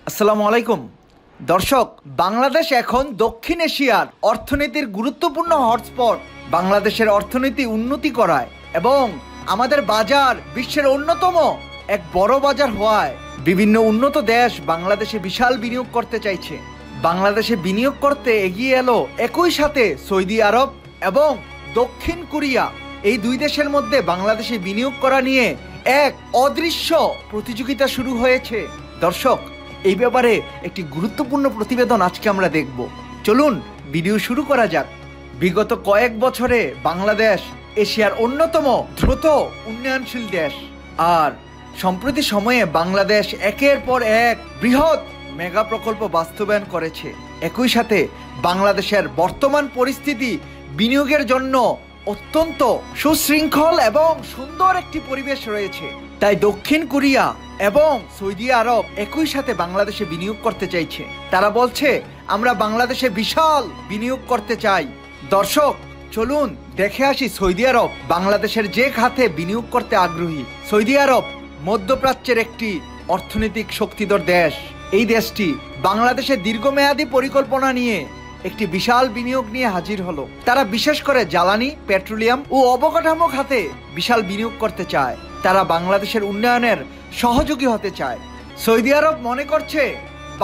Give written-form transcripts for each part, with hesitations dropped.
আসসালামু আলাইকুম দর্শক, বাংলাদেশ এখন দক্ষিণ এশিয়ার অর্থনীতির গুরুত্বপূর্ণ হটস্পট। বাংলাদেশের অর্থনীতি উন্নতি করায় এবং আমাদের বাজার বিশ্বের অন্যতম এক বড় বাজার হওয়ায় বিভিন্ন উন্নত দেশ বাংলাদেশে বিশাল বিনিয়োগ করতে চাইছে। বাংলাদেশে বিনিয়োগ করতে এগিয়ে এলো একই সাথে সৌদি আরব এবং দক্ষিণ কোরিয়া। এই দুই দেশের মধ্যে বাংলাদেশে বিনিয়োগ করা নিয়ে এক অদৃশ্য প্রতিযোগিতা শুরু হয়েছে। দর্শক, এই ব্যাপারে একটি গুরুত্বপূর্ণ প্রতিবেদন আজকে আমরা দেখব। চলুন ভিডিও শুরু করা যাক। বিগত কয়েক বছরে বাংলাদেশ এশিয়ার অন্যতম দ্রুত উন্নয়নশীল দেশ, আর সম্প্রতি সময়ে বাংলাদেশ একের পর এক বৃহৎ মেগা প্রকল্প বাস্তবায়ন করেছে। একই সাথে বাংলাদেশের বর্তমান পরিস্থিতি বিনিয়োগের জন্য অত্যন্ত সুশৃঙ্খল এবং সুন্দর একটি পরিবেশ রয়েছে। তাই দক্ষিণ কোরিয়া এবং সৌদি আরব একই সাথে বাংলাদেশে বিনিয়োগ করতে চাইছে। তারা বলছে, আমরা বাংলাদেশে বিশাল বিনিয়োগ করতে চাই। দর্শক, চলুন দেখে আসি সৌদি আরব বাংলাদেশের যে খাতে বিনিয়োগ করতে আগ্রহী। সৌদি আরব মধ্যপ্রাচ্যের একটি অর্থনৈতিক শক্তিধর দেশ। এই দেশটি বাংলাদেশের দীর্ঘমেয়াদী পরিকল্পনা নিয়ে একটি বিশাল বিনিয়োগ নিয়ে হাজির হলো। তারা বিশেষ করে জ্বালানি, পেট্রোলিয়াম ও অবকাঠামো খাতে বিশাল বিনিয়োগ করতে চায়। তারা বাংলাদেশের উন্নয়নের সহযোগী হতে চায়। সৌদি আরব মনে করছে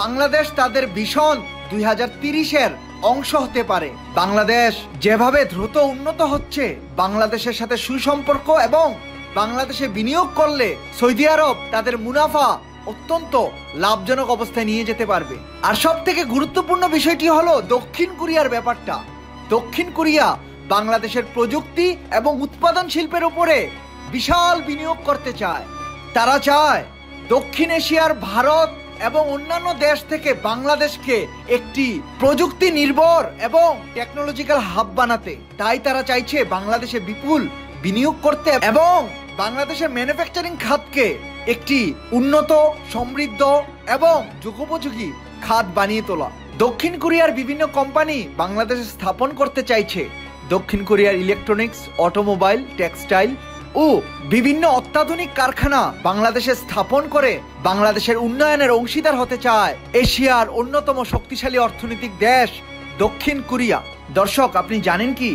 বাংলাদেশ তাদের ভিশন 2030-এর অংশ হতে পারে। বাংলাদেশ যেভাবে দ্রুত উন্নত হচ্ছে, বাংলাদেশের সাথে সুসম্পর্ক এবং বাংলাদেশে বিনিয়োগ করলে সৌদি আরব তাদের মুনাফা অত্যন্ত লাভজনক অবস্থায় নিয়ে যেতে পারবে। আর সব থেকে গুরুত্বপূর্ণ বিষয়টি হলো দক্ষিণ কোরিয়ার ব্যাপারটা। দক্ষিণ কোরিয়া বাংলাদেশের প্রযুক্তি এবং উৎপাদন শিল্পের উপরে বিশাল বিনিয়োগ করতে চায়। তারা চায় দক্ষিণ এশিয়ার ভারত এবং অন্যান্য দেশ থেকে বাংলাদেশকে একটি প্রযুক্তি নির্ভর এবং টেকনোলজিক্যাল হাব বানাতে। তাই তারা চাইছে বাংলাদেশে বিপুল বিনিয়োগ করতে এবং বাংলাদেশের ম্যানুফ্যাকচারিং খাতকে একটি উন্নত, সমৃদ্ধ এবং যুগোপযোগী খাত বানিয়ে তোলা। দক্ষিণ কোরিয়ার বিভিন্ন কোম্পানি বাংলাদেশে স্থাপন করতে চাইছে। দক্ষিণ কোরিয়ার ইলেকট্রনিক্স, অটোমোবাইল, টেক্সটাইল ও বিভিন্ন অত্যাধুনিক কারখানা বাংলাদেশে স্থাপন করে বাংলাদেশের উন্নয়নের অংশীদার হতে চায় এশিয়ার অন্যতম শক্তিশালী অর্থনৈতিক দেশ দক্ষিণ কোরিয়া। দর্শক, আপনি জানেন কি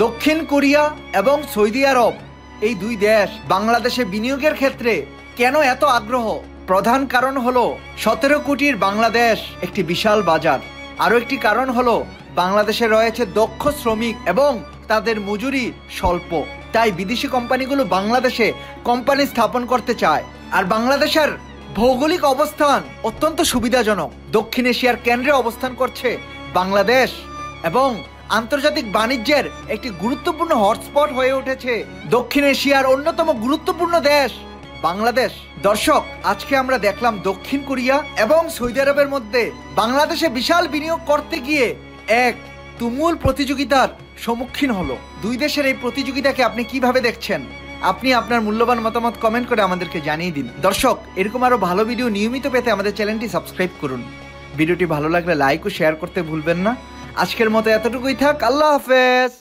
দক্ষিণ কোরিয়া এবং সৌদি আরব এই দুই দেশ বাংলাদেশে বিনিয়োগের ক্ষেত্রে কেন এত আগ্রহ? প্রধান কারণ হলো 17 কোটির বাংলাদেশ একটি বিশাল বাজার। আরো একটি কারণ হলো বাংলাদেশে রয়েছে দক্ষ শ্রমিক এবং তাদের মজুরি স্বল্প। তাই বিদেশি কোম্পানিগুলো বাংলাদেশে কোম্পানি স্থাপন করতে চায়। আর বাংলাদেশের ভৌগোলিক অবস্থান অত্যন্ত সুবিধাজনক। দক্ষিণ এশিয়ার কেন্দ্রে অবস্থান করছে বাংলাদেশ এবং আন্তর্জাতিক বাণিজ্যের একটি গুরুত্বপূর্ণ হটস্পট হয়ে উঠেছে দক্ষিণ এশিয়ার অন্যতম গুরুত্বপূর্ণ দেশ বাংলাদেশ। দর্শক, আজকে আমরা দেখলাম দক্ষিণ কোরিয়া এবং সৌদি আরবের মধ্যে বাংলাদেশে বিশাল বিনিয়োগ করতে গিয়ে এক তুমুল প্রতিযোগিতার সম্মুখীন হলো। দুই দেশের এই প্রতিযোগিতাকে আপনি কিভাবে দেখছেন? আপনি আপনার মূল্যবান মতামত কমেন্ট করে আমাদেরকে জানিয়ে দিন। দর্শক, এরকম আরো ভালো ভিডিও নিয়মিত পেতে আমাদের চ্যানেলটি সাবস্ক্রাইব করুন। ভিডিওটি ভালো লাগলে লাইক ও শেয়ার করতে ভুলবেন না। আজকের মতো এতটুকুই থাক। আল্লাহ হাফেজ।